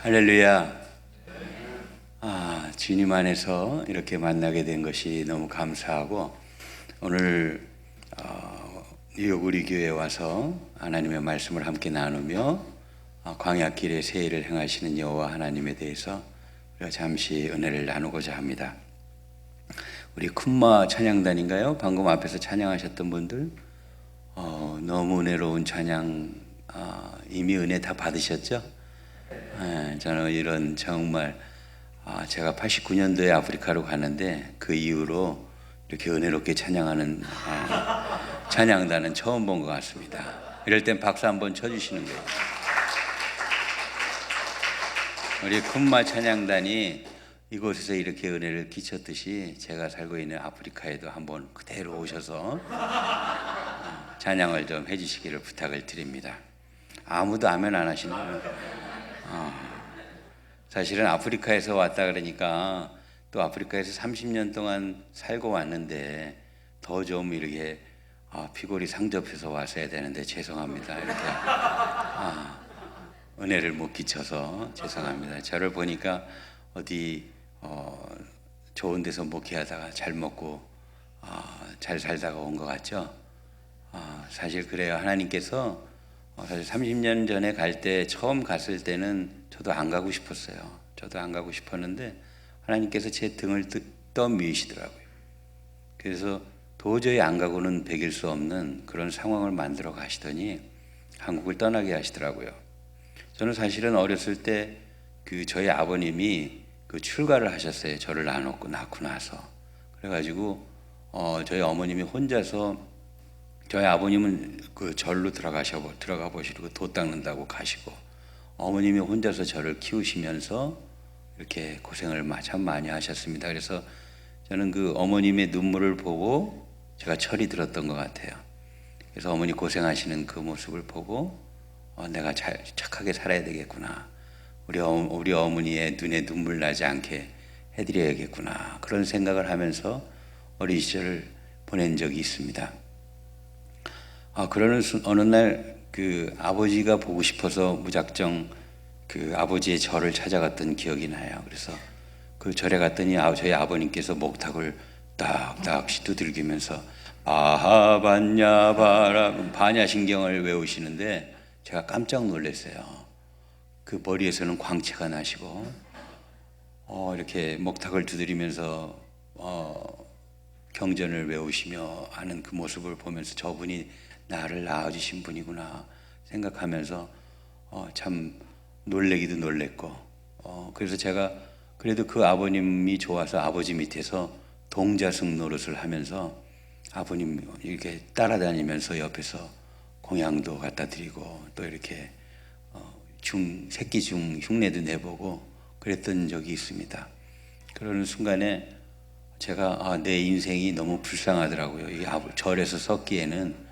할렐루야. 주님 안에서 이렇게 만나게 된 것이 너무 감사하고, 오늘 뉴욕 우리 교회에 와서 하나님의 말씀을 함께 나누며 광야길의 세일을 행하시는 여호와 하나님에 대해서 우리가 잠시 은혜를 나누고자 합니다. 우리 쿤마 찬양단인가요? 방금 앞에서 찬양하셨던 분들 너무 은혜로운 찬양, 이미 은혜 다 받으셨죠? 저는 이런 정말 제가 89년도에 아프리카로 갔는데 그 이후로 이렇게 은혜롭게 찬양하는 찬양단은 처음 본 것 같습니다. 이럴 땐 박수 한번 쳐주시는 거예요. 우리 쿤마 찬양단이 이곳에서 이렇게 은혜를 끼쳤듯이 제가 살고 있는 아프리카에도 한번 그대로 오셔서 찬양을 좀 해주시기를 부탁을 드립니다. 아무도 아멘 안 하시네요. 사실은 아프리카에서 왔다 그러니까 또 아프리카에서 30년 동안 살고 왔는데 더 좀 이렇게 피골이 상접해서 왔어야 되는데 죄송합니다. 이렇게 은혜를 못 끼쳐서 죄송합니다. 저를 보니까 어디 좋은 데서 목회하다가 잘 먹고 잘 살다가 온 것 같죠? 사실 그래요. 하나님께서 사실 30년 전에 갈 때, 처음 갔을 때는 저도 안 가고 싶었어요. 저도 안 가고 싶었는데 하나님께서 제 등을 떠미시더라고요. 그래서 도저히 안 가고는 배길 수 없는 그런 상황을 만들어 가시더니 한국을 떠나게 하시더라고요. 저는 사실은 어렸을 때 저희 아버님이 출가를 하셨어요. 저를 낳고 나서. 그래가지고 저희 어머님이 혼자서, 저희 아버님은 절로 들어가 보시고 도 닦는다고 가시고, 어머님이 혼자서 저를 키우시면서 이렇게 고생을 참 많이 하셨습니다. 그래서 저는 어머님의 눈물을 보고 제가 철이 들었던 것 같아요. 그래서 어머니 고생하시는 그 모습을 보고 내가 착하게 살아야 되겠구나, 우리 어머니의 눈에 눈물 나지 않게 해드려야겠구나, 그런 생각을 하면서 어린 시절을 보낸 적이 있습니다. 그러는 어느 날 아버지가 보고 싶어서 무작정 아버지의 절을 찾아갔던 기억이 나요. 그래서 그 절에 갔더니 저희 아버님께서 목탁을 딱딱 두들기면서 아하반야 바라 반야신경을 외우시는데 제가 깜짝 놀랐어요. 그 머리에서는 광채가 나시고 이렇게 목탁을 두드리면서 경전을 외우시며 하는 그 모습을 보면서 저분이 나를 낳아주신 분이구나 생각하면서 참 놀래기도 놀랬고, 그래서 제가 그래도 그 아버님이 좋아서 아버지 밑에서 동자승 노릇을 하면서 아버님 이렇게 따라다니면서 옆에서 공양도 갖다 드리고 또 이렇게 새끼 중 흉내도 내보고 그랬던 적이 있습니다. 그러는 순간에 제가 내 인생이 너무 불쌍하더라고요. 이 절에서 섰기에는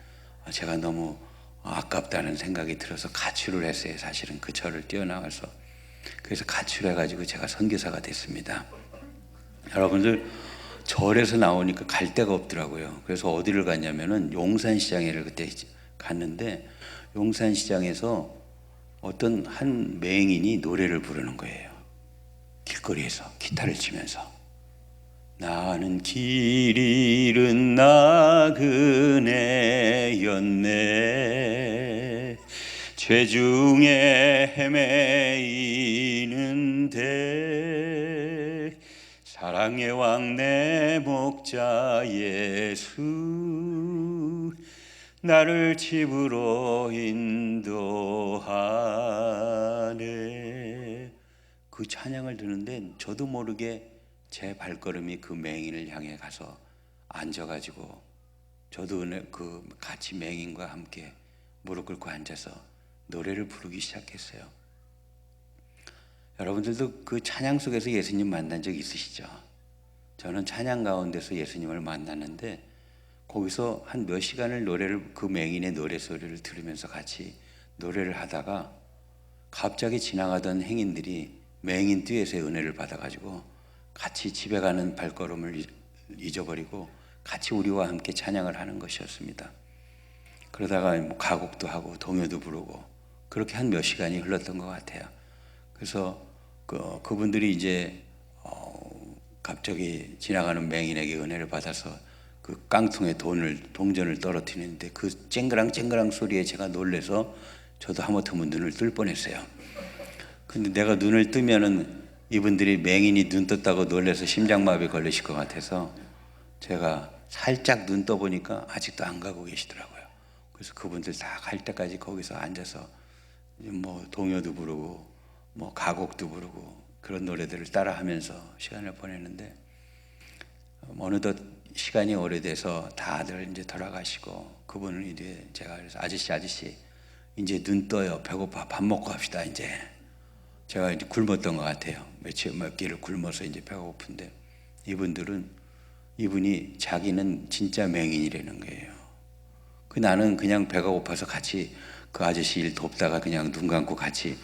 제가 너무 아깝다는 생각이 들어서 가출을 했어요. 사실은 그 절을 뛰어나가서. 그래서 가출해가지고 제가 선교사가 됐습니다. 여러분들, 절에서 나오니까 갈 데가 없더라고요. 그래서 어디를 갔냐면은 용산시장에를 그때 갔는데, 용산시장에서 어떤 한 맹인이 노래를 부르는 거예요. 길거리에서 기타를 치면서 나는 길 잃은 나그네였네, 죄중에 헤매이는데 사랑의 왕 내 목자 예수 나를 집으로 인도하네. 그 찬양을 듣는데 저도 모르게 제 발걸음이 그 맹인을 향해 가서 앉아가지고 저도 같이 맹인과 함께 무릎 꿇고 앉아서 노래를 부르기 시작했어요. 여러분들도 그 찬양 속에서 예수님 만난 적 있으시죠? 저는 찬양 가운데서 예수님을 만났는데 거기서 한 몇 시간을 그 맹인의 노래 소리를 들으면서 같이 노래를 하다가 갑자기 지나가던 행인들이 맹인 듀엣의 은혜를 받아가지고 같이 집에 가는 발걸음을 잊어버리고 같이 우리와 함께 찬양을 하는 것이었습니다. 그러다가 가곡도 하고 동요도 부르고 그렇게 한 몇 시간이 흘렀던 것 같아요. 그래서 그분들이 이제 갑자기 지나가는 맹인에게 은혜를 받아서 그 깡통에 동전을 떨어뜨리는데 그 쨍그랑 소리에 제가 놀래서 저도 하마터면 눈을 뜰 뻔했어요. 근데 내가 눈을 뜨면은 이분들이 맹인이 눈 떴다고 놀래서 심장마비 걸리실 것 같아서 제가 살짝 눈 떠보니까 아직도 안 가고 계시더라고요. 그래서 그분들 다 갈 때까지 거기서 앉아서 뭐 동요도 부르고 뭐 가곡도 부르고 그런 노래들을 따라하면서 시간을 보냈는데 어느덧 시간이 오래돼서 다들 이제 돌아가시고 그분은 이제 제가 그래서 아저씨 이제 눈 떠요. 배고파. 밥 먹고 합시다. 이제 제가 이제 굶었던 것 같아요. 몇 끼를 굶어서 이제 배가 고픈데 이분이 자기는 진짜 맹인이라는 거예요. 나는 그냥 배가 고파서 같이 그 아저씨 일 돕다가 그냥 눈 감고 같이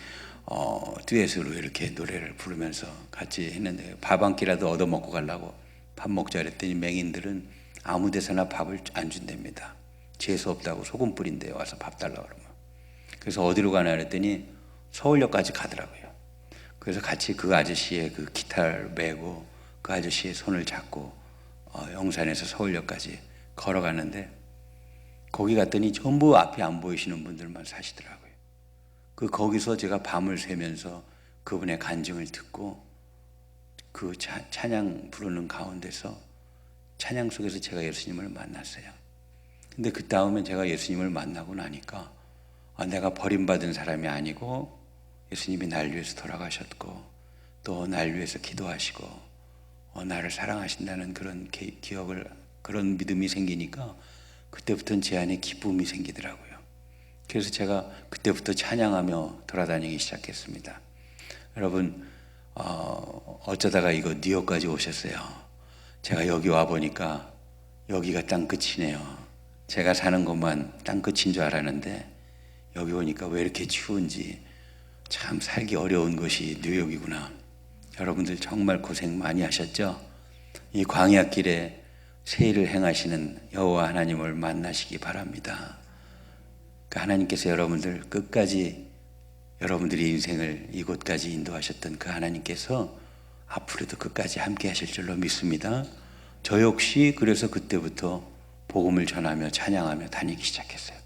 듀엣으로 이렇게 노래를 부르면서 같이 했는데 밥 한 끼라도 얻어 먹고 가려고 밥 먹자 그랬더니 맹인들은 아무 데서나 밥을 안 준답니다. 재수 없다고 소금 뿌린데 와서 밥 달라고 그러면. 그래서 어디로 가나 그랬더니 서울역까지 가더라고요. 그래서 같이 그 아저씨의 그 기타를 메고 그 아저씨의 손을 잡고 영산에서 서울역까지 걸어가는데 거기 갔더니 전부 앞이 안 보이시는 분들만 사시더라고요. 거기서 제가 밤을 새면서 그분의 간증을 듣고 그 찬양 부르는 가운데서 찬양 속에서 제가 예수님을 만났어요. 근데 그 다음에 제가 예수님을 만나고 나니까 내가 버림받은 사람이 아니고 예수님이 날 위해서 돌아가셨고 또 날 위해서 기도하시고 나를 사랑하신다는 그런 기억을 그런 믿음이 생기니까 그때부터는 제 안에 기쁨이 생기더라고요. 그래서 제가 그때부터 찬양하며 돌아다니기 시작했습니다. 여러분 어쩌다가 이거 뉴욕까지 오셨어요. 제가 여기 와보니까 여기가 땅끝이네요. 제가 사는 곳만 땅끝인 줄 알았는데 여기 오니까 왜 이렇게 추운지 참 살기 어려운 곳이 뉴욕이구나. 여러분들 정말 고생 많이 하셨죠? 이 광야길에 세일을 행하시는 여호와 하나님을 만나시기 바랍니다. 하나님께서 여러분들 끝까지 여러분들의 인생을 이곳까지 인도하셨던 그 하나님께서 앞으로도 끝까지 함께 하실 줄로 믿습니다. 저 역시 그래서 그때부터 복음을 전하며 찬양하며 다니기 시작했어요.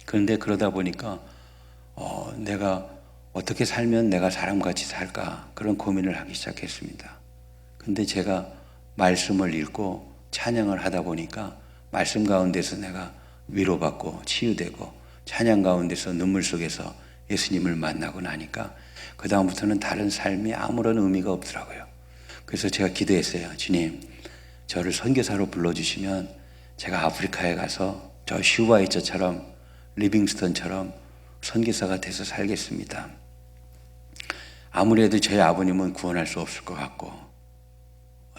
그런데 그러다 보니까 내가 어떻게 살면 내가 사람같이 살까 그런 고민을 하기 시작했습니다. 근데 제가 말씀을 읽고 찬양을 하다 보니까 말씀 가운데서 내가 위로받고 치유되고 찬양 가운데서 눈물 속에서 예수님을 만나고 나니까 그 다음부터는 다른 삶이 아무런 의미가 없더라고요. 그래서 제가 기도했어요. 주님, 저를 선교사로 불러주시면 제가 아프리카에 가서 저 슈바이처처럼 리빙스턴처럼 선교사가 돼서 살겠습니다. 아무래도 저희 아버님은 구원할 수 없을 것 같고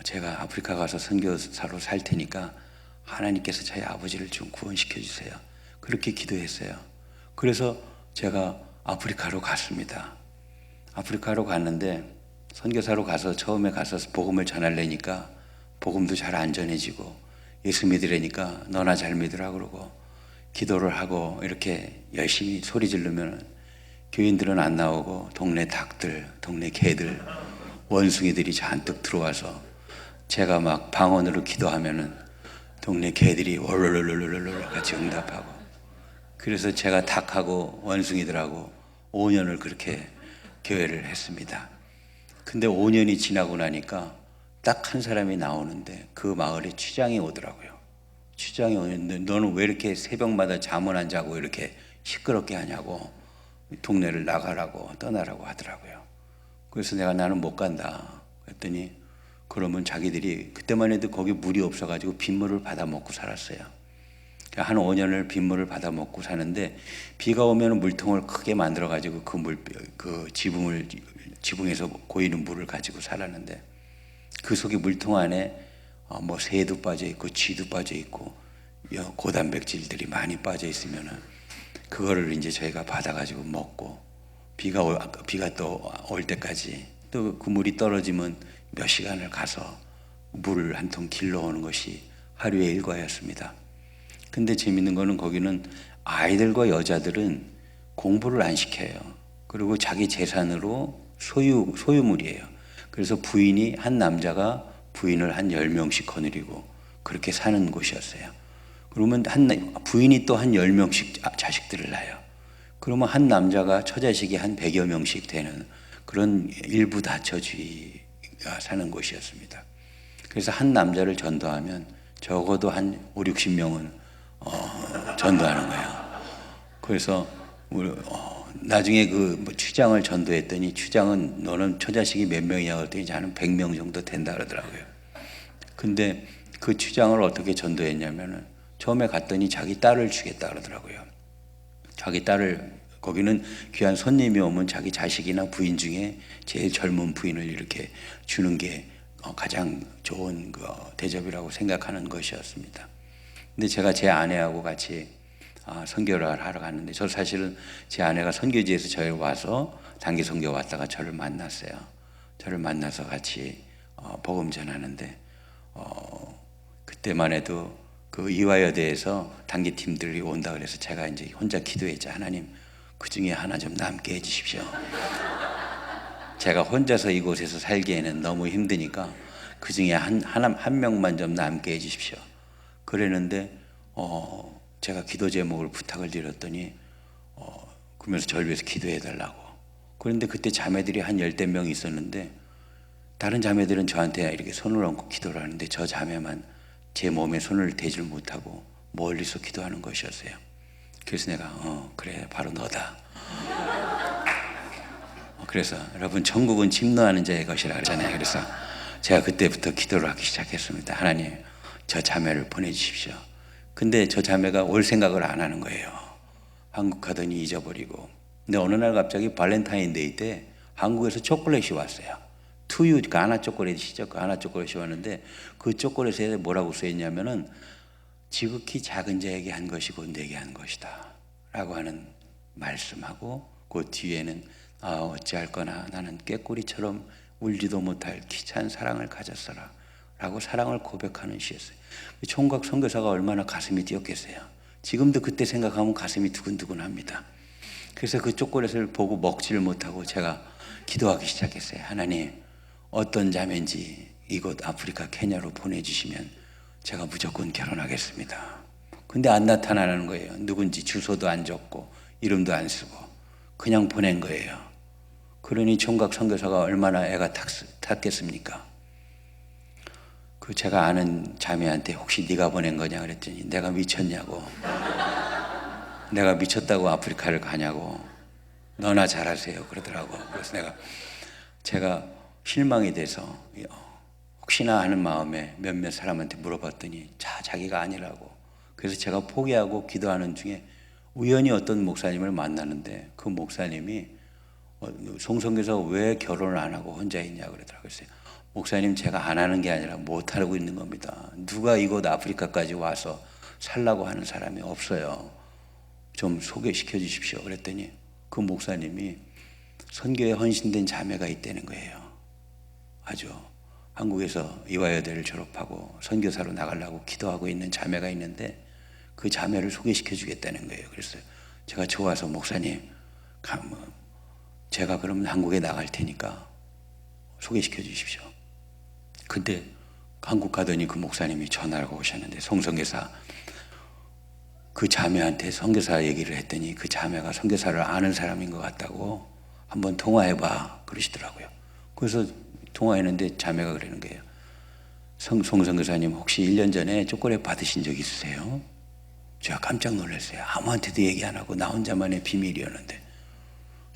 제가 아프리카 가서 선교사로 살 테니까 하나님께서 저희 아버지를 좀 구원시켜 주세요. 그렇게 기도했어요. 그래서 제가 아프리카로 갔습니다. 아프리카로 갔는데 선교사로 가서 처음에 가서 복음을 전하려니까 복음도 잘 안 전해지고 예수 믿으려니까 너나 잘 믿으라 그러고 기도를 하고 이렇게 열심히 소리 지르면 교인들은 안 나오고 동네 닭들, 동네 개들, 원숭이들이 잔뜩 들어와서 제가 막 방언으로 기도하면은 동네 개들이 월롤롤롤롤 같이 응답하고 그래서 제가 닭하고 원숭이들하고 5년을 그렇게 교회를 했습니다. 근데 5년이 지나고 나니까 딱 한 사람이 나오는데 그 마을에 취장이 오더라고요. 취장이 오는데 너는 왜 이렇게 새벽마다 잠을 안 자고 이렇게 시끄럽게 하냐고 동네를 나가라고 떠나라고 하더라고요. 그래서 나는 못 간다 그랬더니 그러면 자기들이 그때만 해도 거기 물이 없어가지고 빗물을 받아 먹고 살았어요. 한 5년을 빗물을 받아 먹고 사는데 비가 오면 물통을 크게 만들어가지고 그 지붕에서 고이는 물을 가지고 살았는데 그 속에 물통 안에 뭐 새도 빠져 있고 쥐도 빠져 있고 고단백질들이 많이 빠져 있으면은 그거를 이제 저희가 받아가지고 먹고 비가 또 올 때까지 또 그 물이 떨어지면 몇 시간을 가서 물을 한 통 길러오는 것이 하루의 일과였습니다. 근데 재밌는 거는 거기는 아이들과 여자들은 공부를 안 시켜요. 그리고 자기 재산으로 소유물이에요. 그래서 한 남자가 부인을 한 10명씩 거느리고 그렇게 사는 곳이었어요. 그러면 부인이 또 한 10명씩 자식들을 낳아요. 그러면 한 남자가 처자식이 한 100여 명씩 되는 그런 일부 다처주의가 사는 곳이었습니다. 그래서 한 남자를 전도하면 적어도 한 5, 60명은 전도하는 거예요. 그래서 나중에 추장을 전도했더니 추장은 너는 처자식이 몇 명이냐 그랬더니 저는 100명 정도 된다 그러더라고요. 근데 그 추장을 어떻게 전도했냐면은 처음에 갔더니 자기 딸을 주겠다 그러더라고요. 자기 딸을, 거기는 귀한 손님이 오면 자기 자식이나 부인 중에 제일 젊은 부인을 이렇게 주는 게 가장 좋은 대접이라고 생각하는 것이었습니다. 근데 제가 제 아내하고 같이 선교를 하러 갔는데, 저 사실은 제 아내가 선교지에서 저희 와서 단기 선교 왔다가 저를 만났어요. 저를 만나서 같이 복음 전하는데 그때만 해도 그 이화여대에서 단기 팀들이 온다 그래서 제가 이제 혼자 기도했죠. 하나님, 그 중에 하나 좀 남게 해주십시오. 제가 혼자서 이곳에서 살기에는 너무 힘드니까 그 중에 한 명만 좀 남게 해주십시오. 그랬는데 제가 기도 제목을 부탁을 드렸더니 그러면서 저를 위해서 기도해 달라고. 그런데 그때 자매들이 한 10대 명 있었는데 다른 자매들은 저한테 이렇게 손을 얹고 기도를 하는데 저 자매만 제 몸에 손을 대질 못하고 멀리서 기도하는 것이었어요. 그래서 내가 그래, 바로 너다. 그래서 여러분, 천국은 침노하는 자의 것이라 그러잖아요. 그래서 제가 그때부터 기도를 하기 시작했습니다. 하나님, 저 자매를 보내주십시오. 근데 저 자매가 올 생각을 안 하는 거예요. 한국 가더니 잊어버리고. 근데 어느 날 갑자기 발렌타인데이 때 한국에서 초콜릿이 왔어요. 투유 가나 초콜릿이죠. 가나 초콜릿이 왔는데 그 초콜릿에 뭐라고 써있냐면은 지극히 작은 자에게 한 것이고 내게 한 것이다 라고 하는 말씀하고, 그 뒤에는 어찌할거나 나는 꾀꼬리처럼 울지도 못할 키찬 사랑을 가졌어라 라고 사랑을 고백하는 시였어요. 총각 선교사가 얼마나 가슴이 뛰었겠어요. 지금도 그때 생각하면 가슴이 두근두근합니다. 그래서 그 초콜릿을 보고 먹지를 못하고 제가 기도하기 시작했어요. 하나님, 어떤 자매인지 이곳 아프리카 케냐로 보내주시면 제가 무조건 결혼하겠습니다. 근데 안 나타나는 거예요. 누군지 주소도 안 적고 이름도 안 쓰고 그냥 보낸 거예요. 그러니 총각 선교사가 얼마나 애가 탔겠습니까? 그 제가 아는 자매한테 혹시 네가 보낸 거냐 그랬더니 내가 미쳤냐고, 내가 미쳤다고 아프리카를 가냐고, 너나 잘하세요 그러더라고. 그래서 제가 실망이 돼서 혹시나 하는 마음에 몇몇 사람한테 물어봤더니 자기가 아니라고. 그래서 제가 포기하고 기도하는 중에 우연히 어떤 목사님을 만나는데 그 목사님이 송성교사가 왜 결혼을 안 하고 혼자 있냐 그러더라고요. 그래서 목사님, 제가 안 하는 게 아니라 못 하고 있는 겁니다. 누가 이곳 아프리카까지 와서 살라고 하는 사람이 없어요. 좀 소개시켜 주십시오. 그랬더니 그 목사님이 선교에 헌신된 자매가 있다는 거예요. 아주 한국에서 이화여대를 졸업하고 선교사로 나가려고 기도하고 있는 자매가 있는데 그 자매를 소개시켜 주겠다는 거예요. 그래서 제가 좋아서 목사님, 제가 그러면 한국에 나갈 테니까 소개시켜 주십시오. 근데 한국 가더니 그 목사님이 전화를 오셨는데 송선교사, 그 자매한테 선교사 얘기를 했더니 그 자매가 선교사를 아는 사람인 것 같다고 한번 통화해봐 그러시더라고요. 그래서 통화했는데 자매가 그러는 거예요. 송선교사님, 혹시 1년 전에 초콜릿 받으신 적 있으세요? 제가 깜짝 놀랐어요. 아무한테도 얘기 안 하고 나 혼자만의 비밀이었는데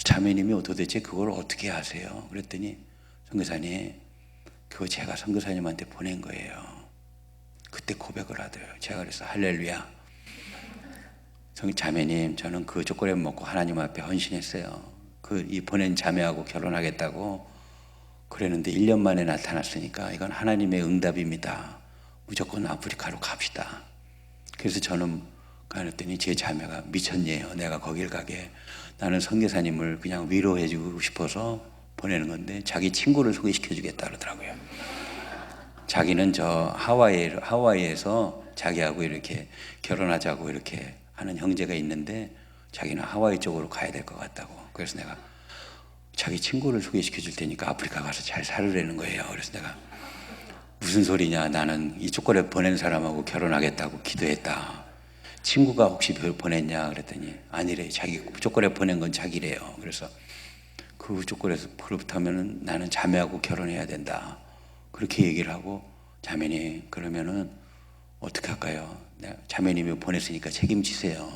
자매님이 도대체 그걸 어떻게 아세요? 그랬더니 선교사님, 그거 제가 선교사님한테 보낸 거예요. 그때 고백을 하더라고요. 제가 그래서 할렐루야, 자매님, 저는 그 초콜릿 먹고 하나님 앞에 헌신했어요. 이 보낸 자매하고 결혼하겠다고 그랬는데 1년 만에 나타났으니까 이건 하나님의 응답입니다. 무조건 아프리카로 갑시다. 그래서 저는 가랬더니 제 자매가 미쳤네요. 내가 거길 가게. 나는 선교사님을 그냥 위로해주고 싶어서 보내는 건데 자기 친구를 소개시켜 주겠다 그러더라고요. 자기는 저 하와이에서 자기하고 이렇게 결혼하자고 이렇게 하는 형제가 있는데 자기는 하와이 쪽으로 가야 될 것 같다고. 그래서 내가 자기 친구를 소개시켜 줄 테니까 아프리카 가서 잘 살으라는 거예요. 그래서 내가 무슨 소리냐, 나는 이 초콜릿 보낸 사람하고 결혼하겠다고 기도했다. 친구가 혹시 보냈냐 그랬더니 아니래, 자기 초콜릿 보낸 건 자기래요. 그래서 그 초콜릿을 그렇다면은 나는 자매하고 결혼해야 된다, 그렇게 얘기를 하고, 자매님 그러면은 어떻게 할까요? 자매님이 보냈으니까 책임지세요.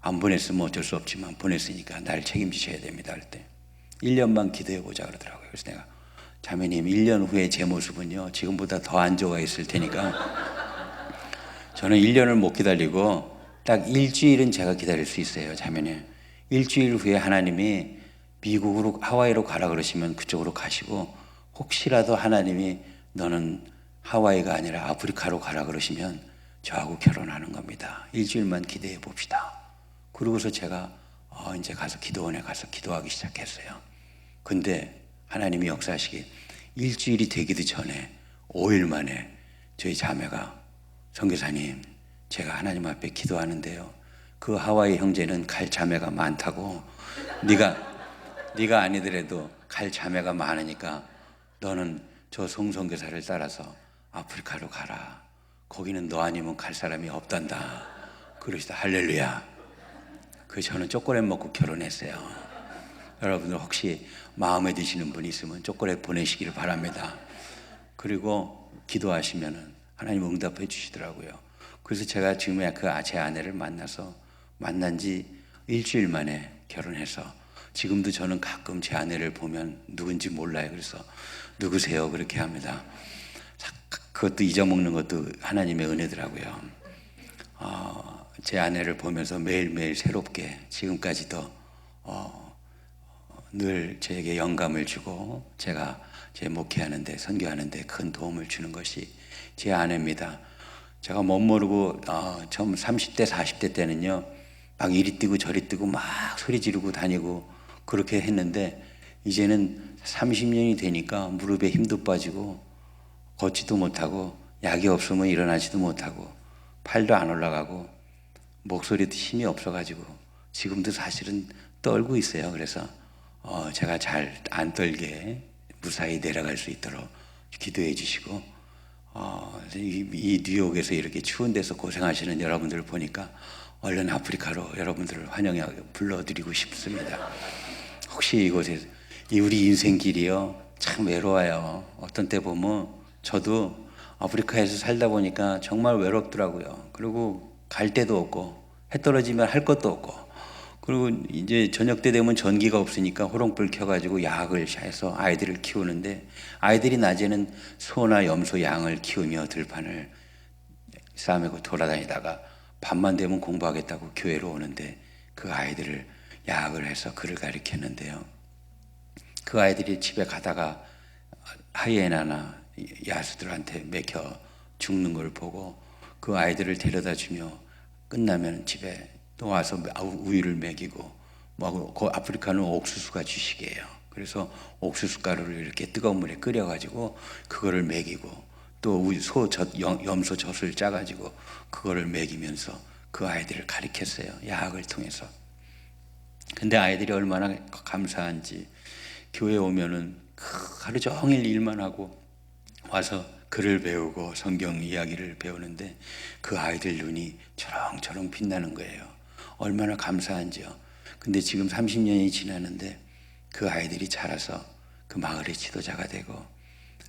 안 보냈으면 어쩔 수 없지만 보냈으니까 날 책임지셔야 됩니다 할 때 1년만 기도해 보자 그러더라고요. 그래서 내가 자매님 1년 후에 제 모습은요 지금보다 더 안 좋아 있을 테니까 저는 1년을 못 기다리고 딱 일주일은 제가 기다릴 수 있어요. 자매님 일주일 후에 하나님이 미국으로 하와이로 가라 그러시면 그쪽으로 가시고, 혹시라도 하나님이 너는 하와이가 아니라 아프리카로 가라 그러시면 저하고 결혼하는 겁니다. 일주일만 기대해 봅시다. 그러고서 제가 이제 가서 기도원에 가서 기도하기 시작했어요. 근데 하나님이 역사하시기 일주일이 되기도 전에 5일 만에 저희 자매가 선교사님 제가 하나님 앞에 기도하는데요 그 하와이 형제는 갈 자매가 많다고, 네가 아니더라도 갈 자매가 많으니까 너는 저 송선교사를 따라서 아프리카로 가라. 거기는 너 아니면 갈 사람이 없단다. 그러시다. 할렐루야. 저는 초콜릿 먹고 결혼했어요. 여러분들 혹시 마음에 드시는 분이 있으면 초콜릿 보내시기를 바랍니다. 그리고 기도하시면은 하나님 응답해 주시더라고요. 그래서 제가 지금 제 아내를 만난 지 일주일 만에 결혼해서 지금도 저는 가끔 제 아내를 보면 누군지 몰라요. 그래서 누구세요? 그렇게 합니다. 그것도 잊어먹는 것도 하나님의 은혜더라고요. 제 아내를 보면서 매일매일 새롭게 지금까지도 늘 저에게 영감을 주고 제가 제 목회하는데 선교하는데 큰 도움을 주는 것이 제 아내입니다. 제가 못 모르고 처음 30대 40대 때는요 막 이리 뛰고 저리 뛰고 막 소리 지르고 다니고 그렇게 했는데 이제는 30년이 되니까 무릎에 힘도 빠지고 걷지도 못하고 약이 없으면 일어나지도 못하고 팔도 안 올라가고 목소리도 힘이 없어가지고 지금도 사실은 떨고 있어요. 그래서 제가 잘 안 떨게 무사히 내려갈 수 있도록 기도해 주시고, 이 뉴욕에서 이렇게 추운 데서 고생하시는 여러분들을 보니까 얼른 아프리카로 여러분들을 환영하고 불러드리고 싶습니다. 혹시 이곳에 우리 인생길이요 참 외로워요. 어떤 때 보면 저도 아프리카에서 살다 보니까 정말 외롭더라고요. 그리고 갈 데도 없고 해 떨어지면 할 것도 없고, 그리고 이제 저녁 때 되면 전기가 없으니까 호롱불 켜가지고 야학을 해서 아이들을 키우는데, 아이들이 낮에는 소나 염소, 양을 키우며 들판을 싸매고 돌아다니다가 밤만 되면 공부하겠다고 교회로 오는데 그 아이들을 야학을 해서 글을 가르쳤는데요. 그 아이들이 집에 가다가 하이에나나 야수들한테 맥혀 죽는 걸 보고 그 아이들을 데려다 주며 끝나면 집에 또 와서 우유를 먹이고, 그 아프리카는 옥수수가 주식이에요. 그래서 옥수수 가루를 이렇게 뜨거운 물에 끓여가지고 그거를 먹이고, 또 염소 젖을 짜가지고 그거를 먹이면서 그 아이들을 가르쳤어요. 야학을 통해서. 근데 아이들이 얼마나 감사한지 교회 오면은 하루 종일 일만 하고 와서 글을 배우고 성경 이야기를 배우는데 그 아이들 눈이 초롱초롱 빛나는 거예요. 얼마나 감사한지요. 근데 지금 30년이 지났는데 그 아이들이 자라서 그 마을의 지도자가 되고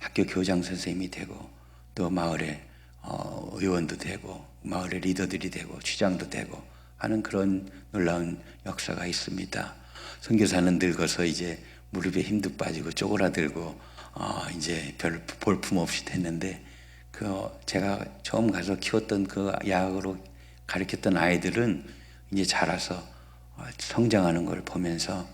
학교 교장 선생님이 되고 또 마을의 의원도 되고 마을의 리더들이 되고 주장도 되고 하는 그런 놀라운 역사가 있습니다. 선교사는 늙어서 이제 무릎에 힘도 빠지고 쪼그라들고 이제 별 볼품 없이 됐는데 제가 처음 가서 키웠던 그 야학으로 가르쳤던 아이들은 이제 자라서 성장하는 걸 보면서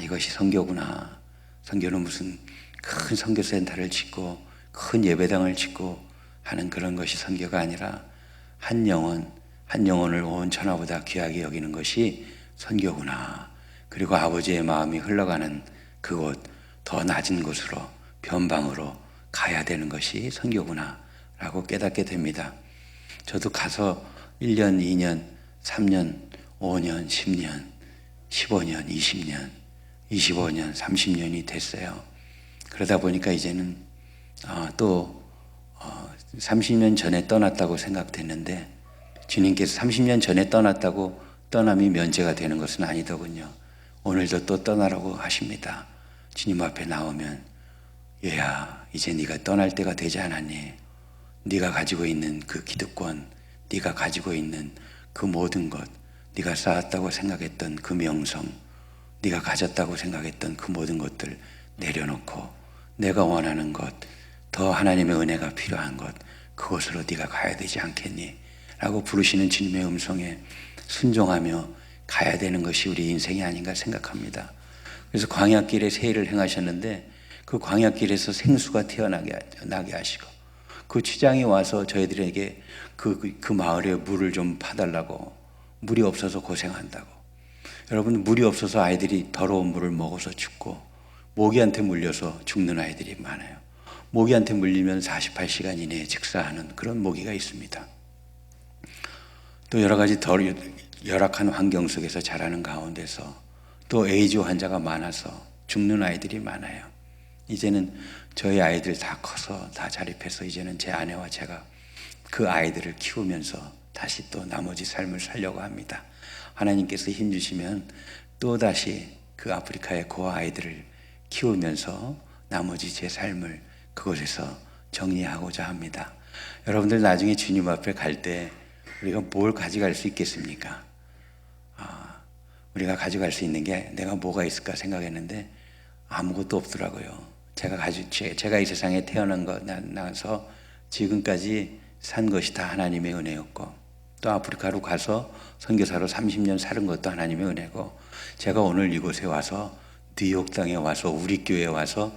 이것이 선교구나. 선교는 무슨 큰 선교센터를 짓고 큰 예배당을 짓고 하는 그런 것이 선교가 아니라 한 영혼을 온 천하보다 귀하게 여기는 것이 선교구나. 그리고 아버지의 마음이 흘러가는 그곳 더 낮은 곳으로 변방으로 가야 되는 것이 선교구나 라고 깨닫게 됩니다. 저도 가서 1년, 2년, 3년, 5년, 10년, 15년, 20년 25년, 30년이 됐어요. 그러다 보니까 이제는 또 30년 전에 떠났다고 생각됐는데, 주님께서 30년 전에 떠났다고 떠남이 면제가 되는 것은 아니더군요. 오늘도 또 떠나라고 하십니다. 주님 앞에 나오면, 얘야, 이제 네가 떠날 때가 되지 않았니? 네가 가지고 있는 그 기득권, 네가 가지고 있는 그 모든 것, 네가 쌓았다고 생각했던 그 명성, 네가 가졌다고 생각했던 그 모든 것들 내려놓고 내가 원하는 것, 더 하나님의 은혜가 필요한 것, 그곳으로 네가 가야 되지 않겠니? 라고 부르시는 주님의 음성에 순종하며 가야 되는 것이 우리 인생이 아닌가 생각합니다. 그래서 광야길에 세일을 행하셨는데, 그 광야길에서 생수가 태어나게 하시고, 그 취장이 와서 저희들에게 그 마을에 물을 좀 파달라고, 물이 없어서 고생한다고. 여러분, 물이 없어서 아이들이 더러운 물을 먹어서 죽고, 모기한테 물려서 죽는 아이들이 많아요. 모기한테 물리면 48시간 이내에 즉사하는 그런 모기가 있습니다. 또 여러 가지 열악한 환경 속에서 자라는 가운데서 또 에이즈 환자가 많아서 죽는 아이들이 많아요. 이제는 저희 아이들 다 커서 다 자립해서 이제는 제 아내와 제가 그 아이들을 키우면서 다시 또 나머지 삶을 살려고 합니다. 하나님께서 힘 주시면 또다시 그 아프리카의 그 아이들을 키우면서 나머지 제 삶을 그곳에서 정리하고자 합니다. 여러분들 나중에 주님 앞에 갈 때 우리가 뭘 가져갈 수 있겠습니까? 우리가 가져갈 수 있는 게 내가 뭐가 있을까 생각했는데 아무것도 없더라고요. 제가 이 세상에 태어난 거 나서 지금까지 산 것이 다 하나님의 은혜였고, 또 아프리카로 가서 선교사로 30년 살은 것도 하나님의 은혜고, 제가 오늘 이곳에 와서 뉴욕 땅에 와서 우리 교회에 와서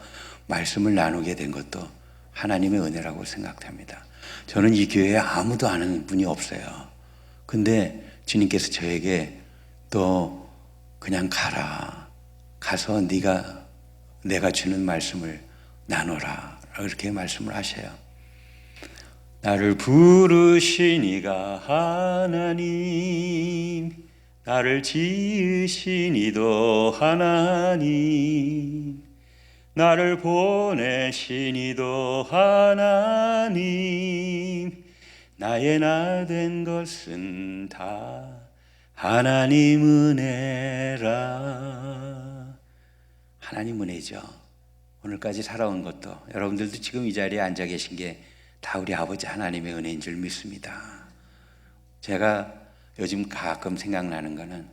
말씀을 나누게 된 것도 하나님의 은혜라고 생각합니다. 저는 이 교회에 아무도 아는 분이 없어요. 근데 주님께서 저에게 또 그냥 가서 내가 주는 말씀을 나눠라, 이렇게 말씀을 하셔요. 나를 부르신 이가 하나님, 나를 지으신 이도 하나님, 나를 보내신 이도 하나님, 나의 나 된 것은 다 하나님 은혜라. 하나님 은혜죠. 오늘까지 살아온 것도, 여러분들도 지금 이 자리에 앉아 계신 게 다 우리 아버지 하나님의 은혜인 줄 믿습니다. 제가 요즘 가끔 생각나는 거는,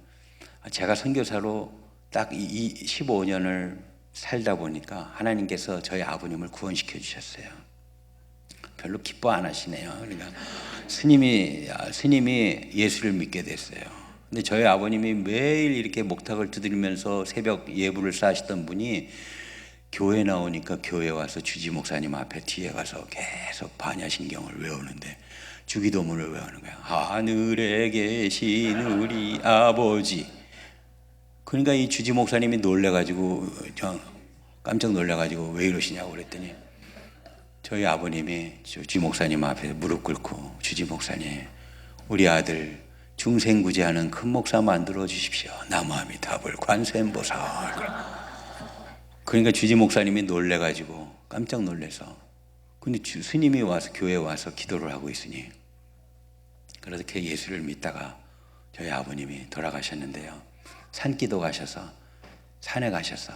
제가 선교사로 딱 15년을 살다 보니까 하나님께서 저희 아버님을 구원시켜 주셨어요. 별로 기뻐 안 하시네요. 그러니까 스님이 예수를 믿게 됐어요. 근데 저희 아버님이 매일 이렇게 목탁을 두드리면서 새벽 예불을 쌓으시던 분이 교회 나오니까 교회 와서 주지 목사님 앞에 뒤에 가서 계속 반야신경을 외우는데 주기도문을 외우는 거야. 하늘에 계신 우리 아버지. 그러니까 이 주지 목사님이 놀래가지고 깜짝 놀래가지고 왜 이러시냐고 그랬더니, 저희 아버님이 주지 목사님 앞에 무릎 꿇고, 주지 목사님, 우리 아들 중생구제하는 큰 목사 만들어 주십시오. 나무아미 답을 관세음보살. 그러니까 주지 목사님이 놀래가지고 깜짝 놀래서, 근데 스님이 와서 교회에 와서 기도를 하고 있으니, 그렇게 예수를 믿다가 저희 아버님이 돌아가셨는데요. 산기도 가셔서 산에 가셔서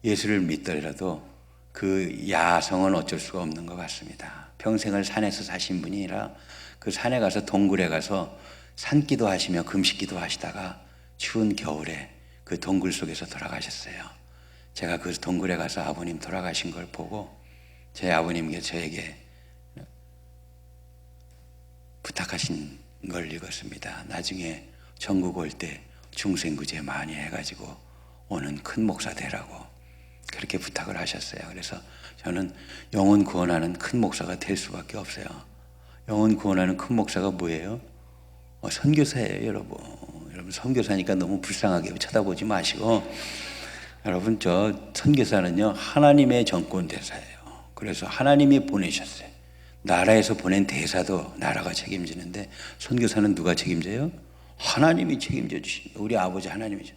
예수를 믿더라도 그 야성은 어쩔 수가 없는 것 같습니다. 평생을 산에서 사신 분이라 그 산에 가서 동굴에 가서 산기도 하시며 금식기도 하시다가 추운 겨울에 그 동굴 속에서 돌아가셨어요. 제가 그 동굴에 가서 아버님 돌아가신 걸 보고 제 아버님께 저에게 부탁하신 걸 읽었습니다. 나중에 전국 올 때 중생구제 많이 해가지고 오는 큰 목사 되라고 그렇게 부탁을 하셨어요. 그래서 저는 영혼 구원하는 큰 목사가 될 수밖에 없어요. 영혼 구원하는 큰 목사가 뭐예요? 선교사예요, 여러분. 여러분 선교사니까 너무 불쌍하게 쳐다보지 마시고, 여러분 저 선교사는요 하나님의 정권 대사예요. 그래서 하나님이 보내셨어요. 나라에서 보낸 대사도 나라가 책임지는데 선교사는 누가 책임져요? 하나님이 책임져 주신, 우리 아버지 하나님이죠.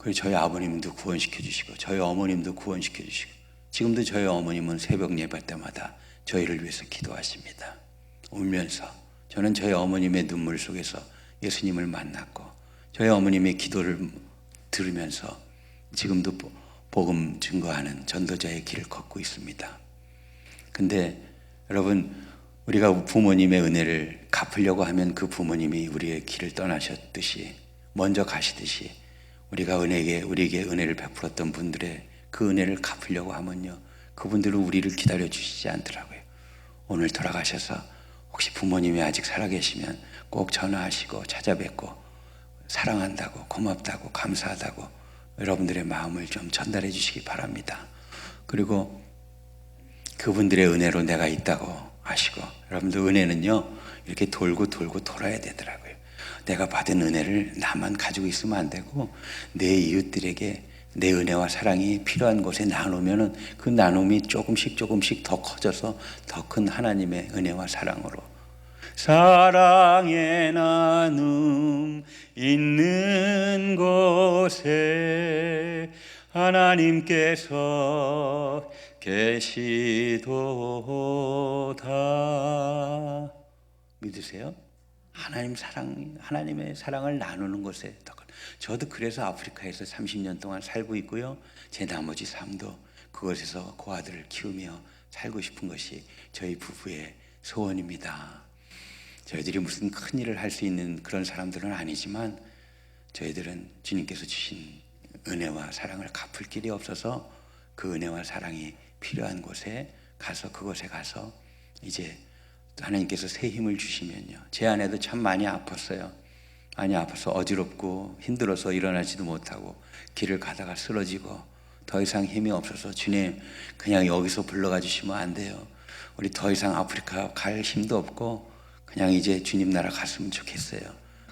그리고 저희 아버님도 구원시켜 주시고 저희 어머님도 구원시켜 주시고 지금도 저희 어머님은 새벽 예배 때마다 저희를 위해서 기도하십니다. 울면서 저는 저희 어머님의 눈물 속에서 예수님을 만났고 저희 어머님의 기도를 들으면서 지금도 복음 증거하는 전도자의 길을 걷고 있습니다. 근데 여러분, 우리가 부모님의 은혜를 갚으려고 하면 그 부모님이 우리의 길을 떠나셨듯이 먼저 가시듯이 우리가 우리에게 은혜를 베풀었던 분들의 그 은혜를 갚으려고 하면요, 그분들은 우리를 기다려 주시지 않더라고요. 오늘 돌아가셔서 혹시 부모님이 아직 살아계시면 꼭 전화하시고 찾아뵙고 사랑한다고, 고맙다고, 감사하다고 여러분들의 마음을 좀 전달해 주시기 바랍니다. 그리고 그분들의 은혜로 내가 있다고 아시고, 여러분들 은혜는요 이렇게 돌고 돌아야 되더라고요. 내가 받은 은혜를 나만 가지고 있으면 안 되고 내 이웃들에게 내 은혜와 사랑이 필요한 곳에 나누면은 그 나눔이 조금씩 더 커져서 더 큰 하나님의 은혜와 사랑으로, 사랑의 나눔 있는 곳에 하나님께서 계시도다. 믿으세요? 하나님의 사랑을 나누는 곳에 더 큰. 저도 그래서 아프리카에서 30년 동안 살고 있고요. 제 나머지 삶도 그곳에서 고아들을 키우며 살고 싶은 것이 저희 부부의 소원입니다. 저희들이 무슨 큰 일을 할 수 있는 그런 사람들은 아니지만 저희들은 주님께서 주신 은혜와 사랑을 갚을 길이 없어서 그 은혜와 사랑이 필요한 곳에 가서, 그곳에 가서 이제 하나님께서 새 힘을 주시면요, 제 아내도 참 많이 아팠어요. 많이 아파서 어지럽고 힘들어서 일어나지도 못하고 길을 가다가 쓰러지고 더 이상 힘이 없어서 주님 그냥 여기서 불러가 주시면 안 돼요. 우리 더 이상 아프리카 갈 힘도 없고 그냥 이제 주님 나라 갔으면 좋겠어요.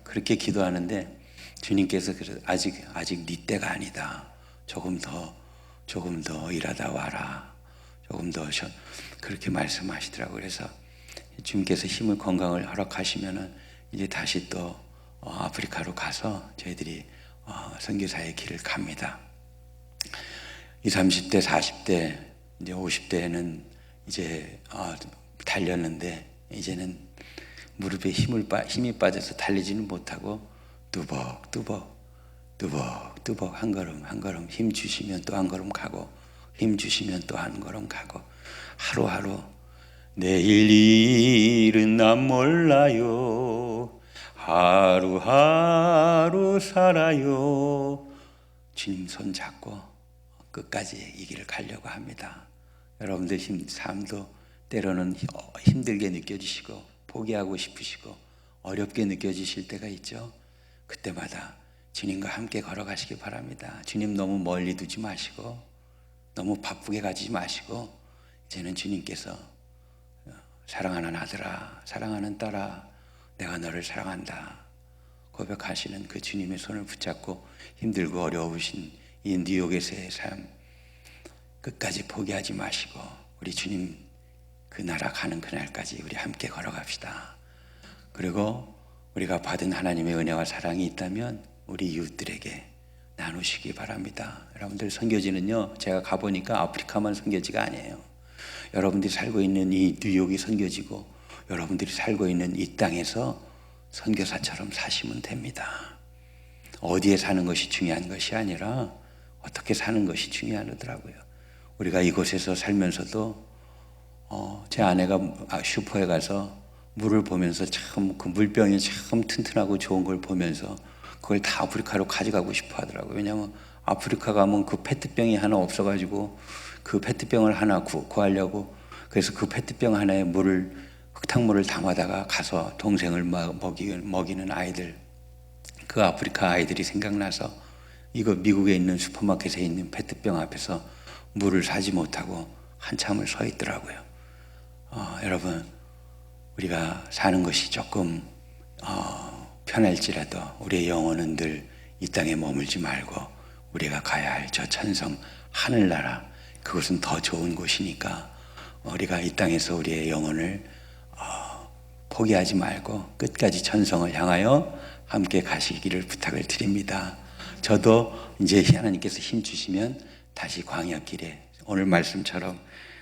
그렇게 기도하는데 주님께서 아직 네 때가 아니다. 조금 더 일하다 와라. 조금 더 그렇게 말씀하시더라고요. 그래서 주님께서 힘을, 건강을 허락하시면은 이제 다시 또 아프리카로 가서 저희들이 선교사의 길을 갑니다. 20, 30대, 40대, 이제 50대에는 이제 달렸는데 이제는 무릎에 힘이 빠져서 달리지는 못하고 뚜벅뚜벅 한 걸음 힘 주시면 또 한 걸음 가고, 힘 주시면 또 한 걸음 가고, 하루하루 내일 일은 난 몰라요. 하루하루 살아요. 주님 손 잡고 끝까지 이 길을 가려고 합니다. 여러분들 삶도 때로는 힘들게 느껴지시고 포기하고 싶으시고 어렵게 느껴지실 때가 있죠. 그때마다 주님과 함께 걸어가시기 바랍니다. 주님 너무 멀리 두지 마시고 너무 바쁘게 가지 마시고 이제는 주님께서 사랑하는 아들아, 사랑하는 딸아, 내가 너를 사랑한다 고백하시는 그 주님의 손을 붙잡고 힘들고 어려우신 이 뉴욕에서의 삶 끝까지 포기하지 마시고 우리 주님 그 나라 가는 그날까지 우리 함께 걸어갑시다. 그리고 우리가 받은 하나님의 은혜와 사랑이 있다면 우리 이웃들에게 나누시기 바랍니다. 여러분들, 선교지는요, 제가 가보니까 아프리카만 선교지가 아니에요. 여러분들이 살고 있는 이 뉴욕이 선교지고 여러분들이 살고 있는 이 땅에서 선교사처럼 사시면 됩니다. 어디에 사는 것이 중요한 것이 아니라 어떻게 사는 것이 중요하더라고요. 우리가 이곳에서 살면서도 제 아내가 슈퍼에 가서 물을 보면서 참 그 물병이 참 튼튼하고 좋은 걸 보면서 그걸 다 아프리카로 가져가고 싶어 하더라고요. 왜냐하면 아프리카 가면 그 페트병이 하나 없어가지고 그 페트병을 하나 구하려고, 그래서 그 페트병 하나에 흙탕물을 담아다가 가서 동생을 먹이는 아이들, 그 아프리카 아이들이 생각나서 이거 미국에 있는 슈퍼마켓에 있는 페트병 앞에서 물을 사지 못하고 한참을 서 있더라고요. 여러분, 우리가 사는 것이 조금 편할지라도 우리의 영혼은 늘 이 땅에 머물지 말고 우리가 가야 할 저 천성 하늘나라, 그것은 더 좋은 곳이니까 우리가 이 땅에서 우리의 영혼을 포기하지 말고 끝까지 천성을 향하여 함께 가시기를 부탁을 드립니다. 저도 이제 하나님께서 힘 주시면 다시 광야길에, 오늘 말씀처럼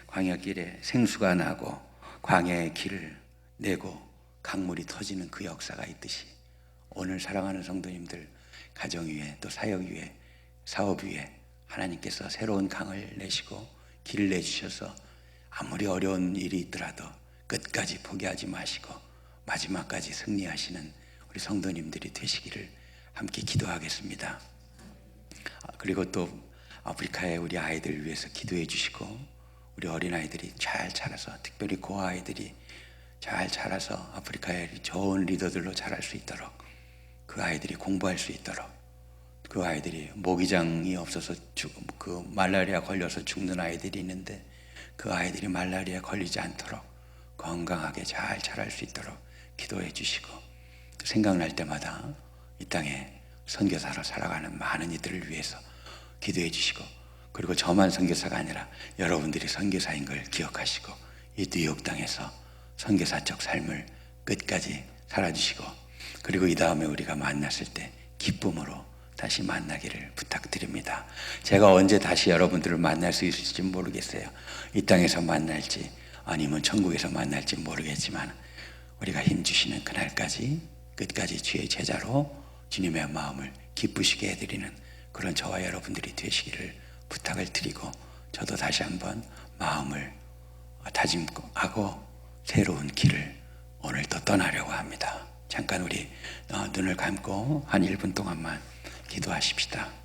광야길에 생수가 나고 광야의 길을 내고 강물이 터지는 그 역사가 있듯이, 오늘 사랑하는 성도님들 가정 위에, 또 사역 위에, 사업 위에 하나님께서 새로운 강을 내시고 길을 내주셔서 아무리 어려운 일이 있더라도 끝까지 포기하지 마시고 마지막까지 승리하시는 우리 성도님들이 되시기를 함께 기도하겠습니다. 그리고 또 아프리카의 우리 아이들 위해서 기도해 주시고, 우리 어린아이들이 잘 자라서, 특별히 고아아이들이 잘 자라서 아프리카의 좋은 리더들로 자랄 수 있도록, 그 아이들이 공부할 수 있도록, 그 아이들이 모기장이 없어서 그 말라리아 걸려서 죽는 아이들이 있는데 그 아이들이 말라리아 걸리지 않도록 건강하게 잘 자랄 수 있도록 기도해 주시고, 생각날 때마다 이 땅에 선교사로 살아가는 많은 이들을 위해서 기도해 주시고, 그리고 저만 선교사가 아니라 여러분들이 선교사인 걸 기억하시고 이 뉴욕 땅에서 선교사적 삶을 끝까지 살아주시고, 그리고 이 다음에 우리가 만났을 때 기쁨으로 다시 만나기를 부탁드립니다. 제가 언제 다시 여러분들을 만날 수 있을지 모르겠어요. 이 땅에서 만날지 아니면 천국에서 만날지 모르겠지만 우리가 힘주시는 그날까지 끝까지 주의 제자로 주님의 마음을 기쁘시게 해드리는 그런 저와 여러분들이 되시기를 부탁을 드리고, 저도 다시 한번 마음을 다짐하고 새로운 길을 오늘 또 떠나려고 합니다. 잠깐 우리 눈을 감고 한 1분 동안만 기도하십시다.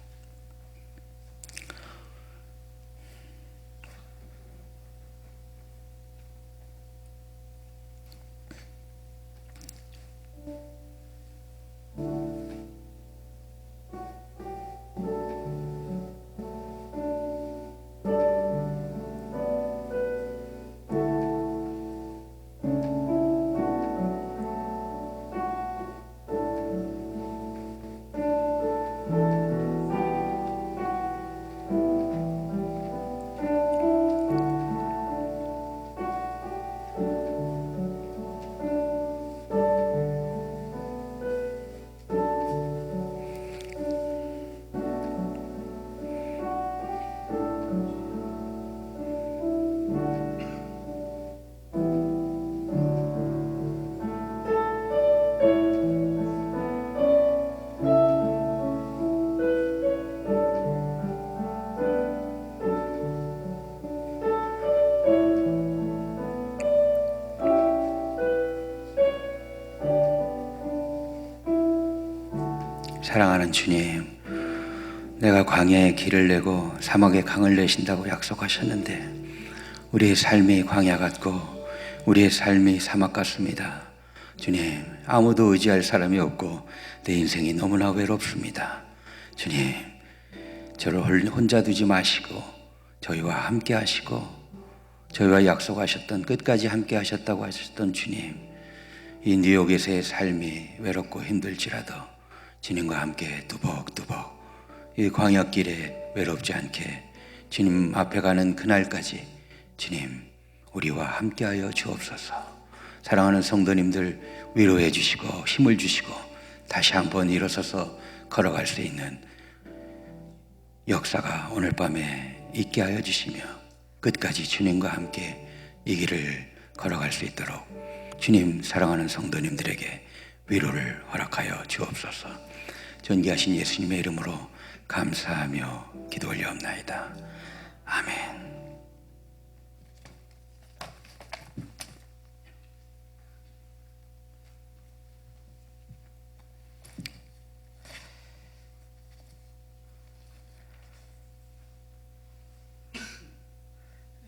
사랑하는 주님, 내가 광야에 길을 내고 사막에 강을 내신다고 약속하셨는데 우리의 삶이 광야 같고 우리의 삶이 사막 같습니다. 주님, 아무도 의지할 사람이 없고 내 인생이 너무나 외롭습니다. 주님, 저를 혼자 두지 마시고 저희와 함께 하시고, 저희와 약속하셨던, 끝까지 함께 하셨다고 하셨던 주님, 이 뉴욕에서의 삶이 외롭고 힘들지라도 주님과 함께 뚜벅뚜벅 이 광야길에 외롭지 않게 주님 앞에 가는 그날까지 주님 우리와 함께하여 주옵소서. 사랑하는 성도님들 위로해 주시고 힘을 주시고 다시 한번 일어서서 걸어갈 수 있는 역사가 오늘 밤에 있게 하여 주시며 끝까지 주님과 함께 이 길을 걸어갈 수 있도록 주님, 사랑하는 성도님들에게 위로를 허락하여 주옵소서. 존귀하신 예수님의 이름으로 감사하며 기도 올려옵나이다. 아멘.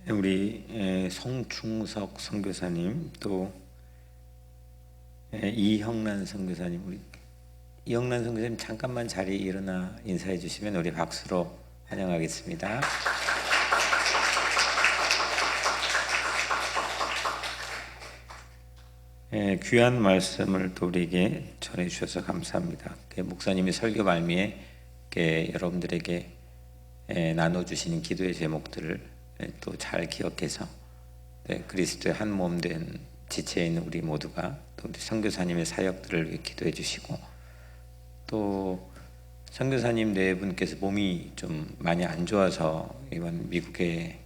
우리 송충석 선교사님, 또 이형란 선교사님, 우리 이형란 선교사님 잠깐만 자리에 일어나 인사해 주시면 우리 박수로 환영하겠습니다. 귀한 말씀을 또 우리에게 전해 주셔서 감사합니다. 목사님이 설교 말미에 여러분들에게 나눠주시는 기도의 제목들을 또 잘 기억해서 그리스도의 한 몸 된 지체에 있는 우리 모두가 또 우리 선교사님의 사역들을 위해 기도해 주시고, 또 선교사님 네 분께서 몸이 좀 많이 안 좋아서 이번 미국에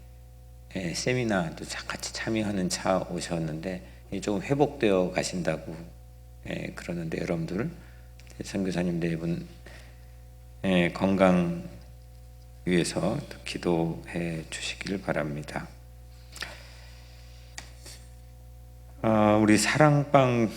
세미나도 같이 참여하는 차 오셨는데 좀 회복되어 가신다고 그러는데 여러분들 선교사님 네 분 건강 위해서 기도해 주시길 바랍니다. 우리 사랑방